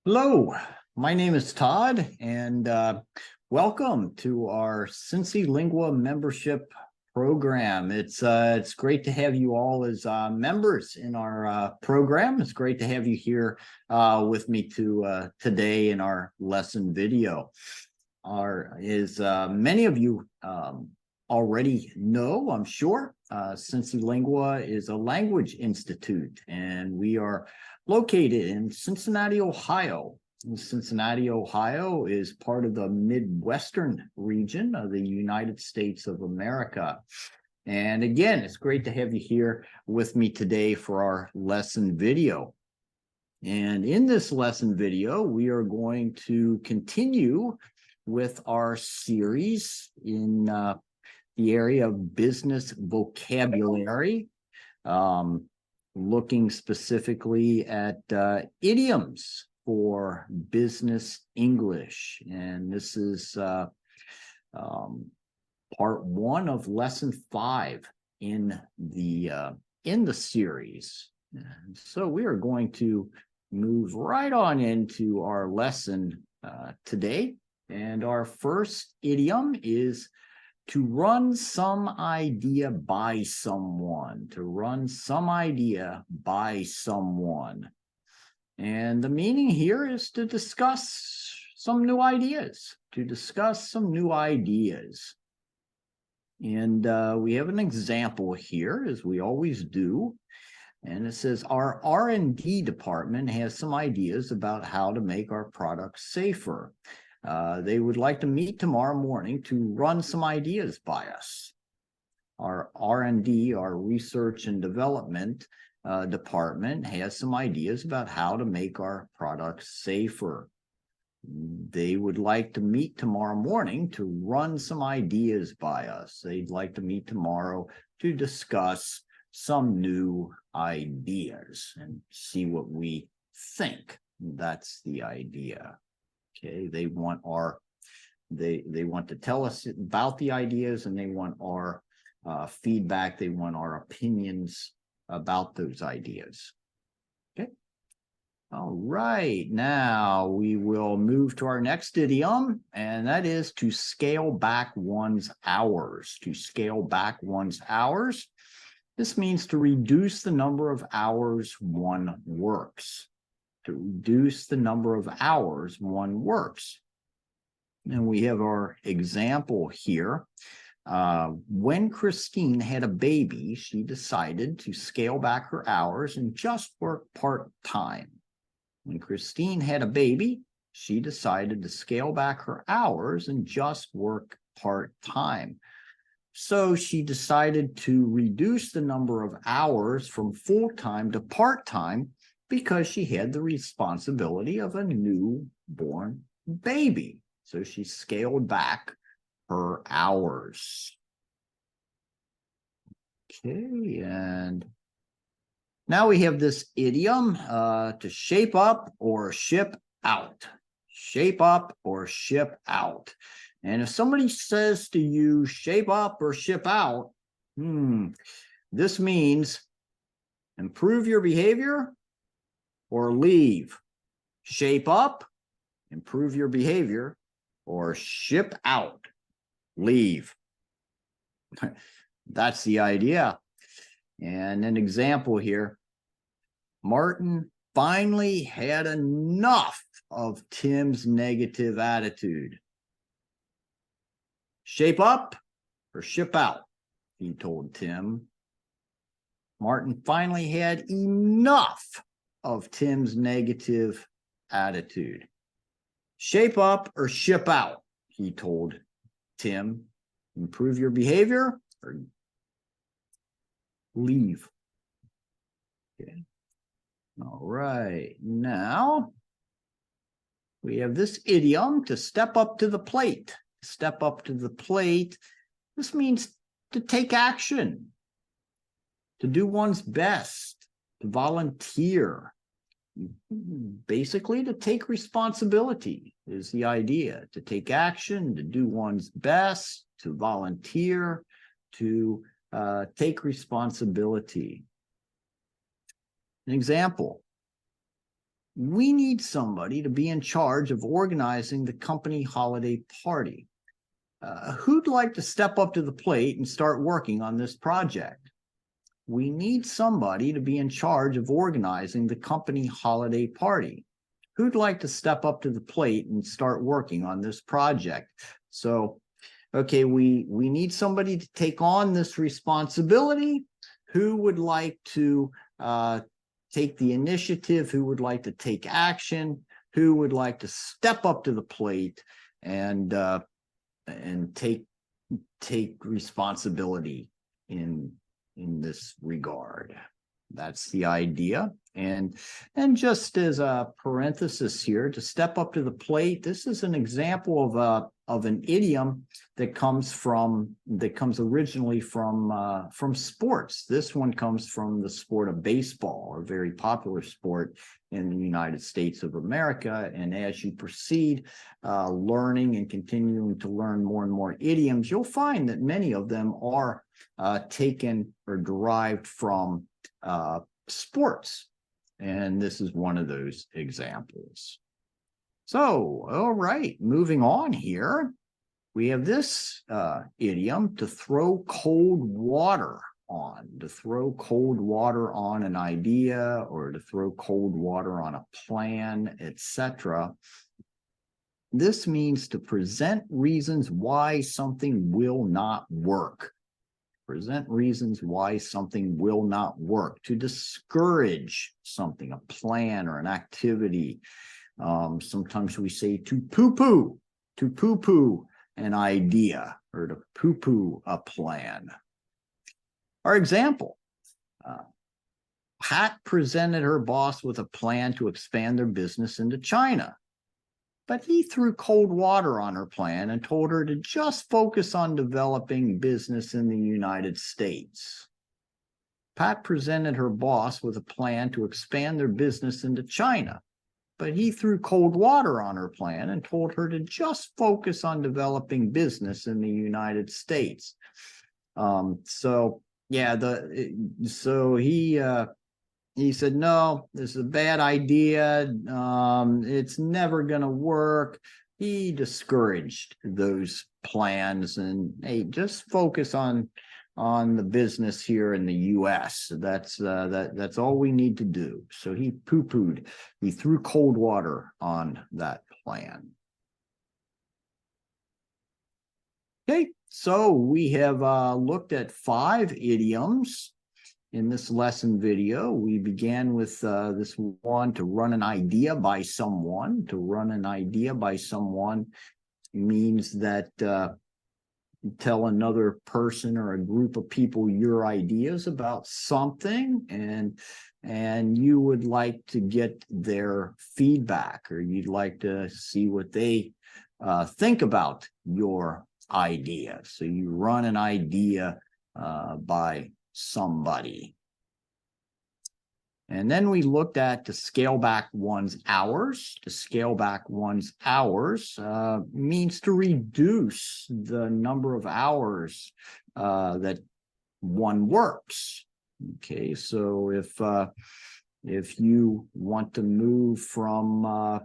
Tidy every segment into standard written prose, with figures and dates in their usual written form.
Hello, my name is Todd, and welcome to our CINCILINGUA membership program. It's great to have you all as members in our program. It's great to have you here with me today in our lesson video. Many of you already know, I'm sure, CINCILINGUA is a language institute, and we are located in Cincinnati, Ohio. Cincinnati, Ohio is part of the Midwestern region of the United States of America. And again, it's great to have you here with me today for our lesson video. And in this lesson video, we are going to continue with our series in the area of business vocabulary, looking specifically at idioms for business English. And this is part one of lesson 5 in the series. And so we are going to move right on into our lesson today. And our first idiom is to run some idea by someone, to run some idea by someone. And the meaning here is to discuss some new ideas, And we have an example here, as we always do. And it says, our R&D department has some ideas about how to make our products safer. They would like to meet tomorrow morning to run some ideas by us. Our R&D, our research and development department, has some ideas about how to make our products safer. They would like to meet tomorrow morning to run some ideas by us. They'd like to meet tomorrow to discuss some new ideas and see what we think. That's the idea. Okay, they want to tell us about the ideas, and they want our feedback. They want our opinions about those ideas. Okay. All right, now we will move to our next idiom, and that is to scale back one's hours. To scale back one's hours. This means to reduce the number of hours one works. To reduce the number of hours one works. And we have our example here. When Christine had a baby, she decided to scale back her hours and just work part-time. When Christine had a baby, she decided to scale back her hours and just work part-time. So she decided to reduce the number of hours from full-time to part-time because she had the responsibility of a newborn baby. So she scaled back her hours. Okay, and now we have this idiom, to shape up or ship out. Shape up or ship out. And if somebody says to you, shape up or ship out, this means improve your behavior or leave. Shape up, improve your behavior, or ship out, leave. That's the idea. And an example here. Martin finally had enough of Tim's negative attitude. Shape up or ship out, he told Tim. Martin finally had enough of Tim's negative attitude. Shape up or ship out, he told Tim. Improve your behavior or leave. Okay. All right. Now we have this idiom, to step up to the plate. Step up to the plate. This means to take action, to do one's best, to volunteer. Basically, to take responsibility is the idea. To take action, to do one's best, to volunteer, to take responsibility. An example. we need somebody to be in charge of organizing the company holiday party. Who'd like to step up to the plate and start working on this project? We need somebody to be in charge of organizing the company holiday party. Who'd like to step up to the plate and start working on this project? So, okay, we need somebody to take on this responsibility. Who would like to take the initiative? Who would like to take action? Who would like to step up to the plate and take responsibility in this regard? That's the idea. And just as a parenthesis here, to step up to the plate, this is an example of an idiom that comes originally from sports. This one comes from the sport of baseball, a very popular sport in the United States of America. And as you proceed learning and continuing to learn more and more idioms, you'll find that many of them are taken or derived from sports. And this is one of those examples. So, all right, moving on here. We have this idiom, to throw cold water on. To throw cold water on an idea, or to throw cold water on a plan, etc. This means to present reasons why something will not work. Present reasons why something will not work. To discourage something, a plan or an activity. Sometimes we say to poo-poo an idea, or to poo-poo a plan. Our example, Pat presented her boss with a plan to expand their business into China, but he threw cold water on her plan and told her to just focus on developing business in the United States. Pat presented her boss with a plan to expand their business into China, but he threw cold water on her plan and told her to just focus on developing business in the United States. So he said, no, this is a bad idea. It's never going to work. He discouraged those plans and, hey, just focus on the business here in the U.S. That's all we need to do. So he poo-pooed. He threw cold water on that plan. Okay, so we have looked at 5 idioms in this lesson video. We began with this one, to run an idea by someone. To run an idea by someone means that tell another person or a group of people your ideas about something, and you would like to get their feedback, or you'd like to see what they think about your idea. So you run an idea by somebody. And then we looked at to scale back one's hours. To scale back one's hours means to reduce the number of hours that one works. Okay, so if you want to move from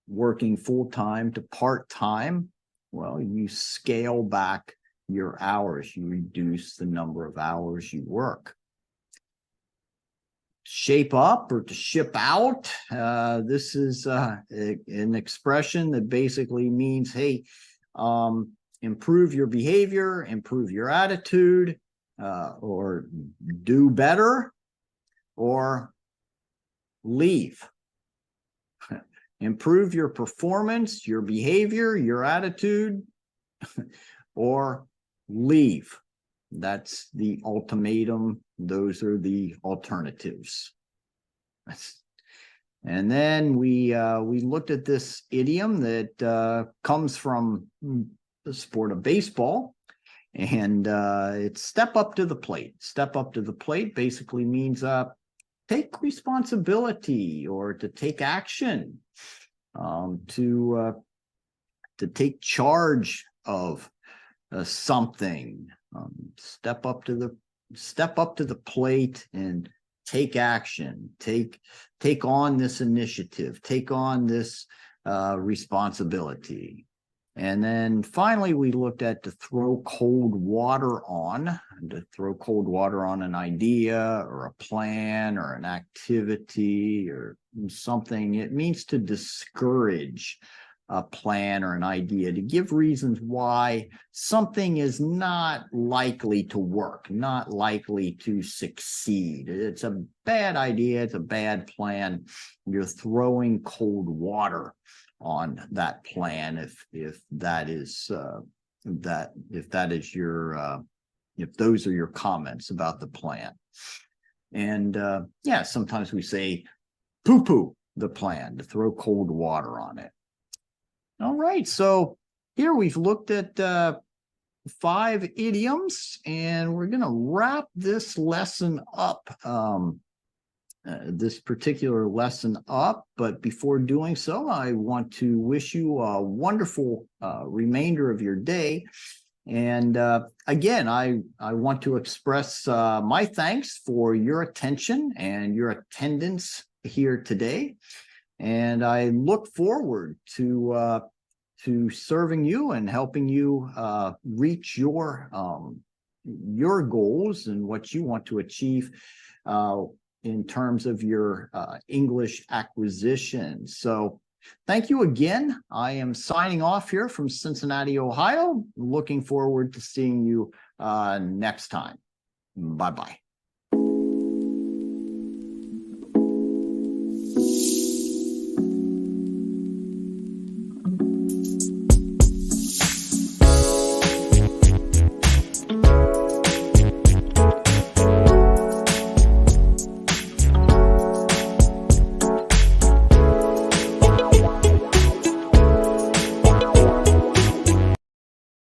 working full-time to part-time, well, you scale back your hours. You reduce the number of hours you work. Shape up, or to ship out. This is an expression that basically means, hey, improve your behavior, improve your attitude, or do better, or leave. Improve your performance, your behavior, your attitude, or leave. That's the ultimatum. Those are the alternatives. And then we looked at this idiom that comes from the sport of baseball, and it's step up to the plate. Step up to the plate basically means take responsibility, or to take action, to take charge of something. Step up to the plate and take action, take on this initiative, take on this responsibility. And then finally, we looked at to throw cold water on, an idea or a plan or an activity or something. It means to discourage a plan or an idea, to give reasons why something is not likely to work, not likely to succeed. It's a bad idea, it's a bad plan. You're throwing cold water on that plan if those are your comments about the plan. And yeah, sometimes we say poo-poo the plan, to throw cold water on it. All right, so here we've looked at 5 idioms, and we're going to wrap this lesson up, this particular lesson up. But before doing so, I want to wish you a wonderful remainder of your day. And again, I want to express my thanks for your attention and your attendance here today. And I look forward to serving you and helping you reach your goals and what you want to achieve in terms of your English acquisition. So thank you again. I am signing off here from Cincinnati, Ohio. Looking forward to seeing you next time. Bye-bye.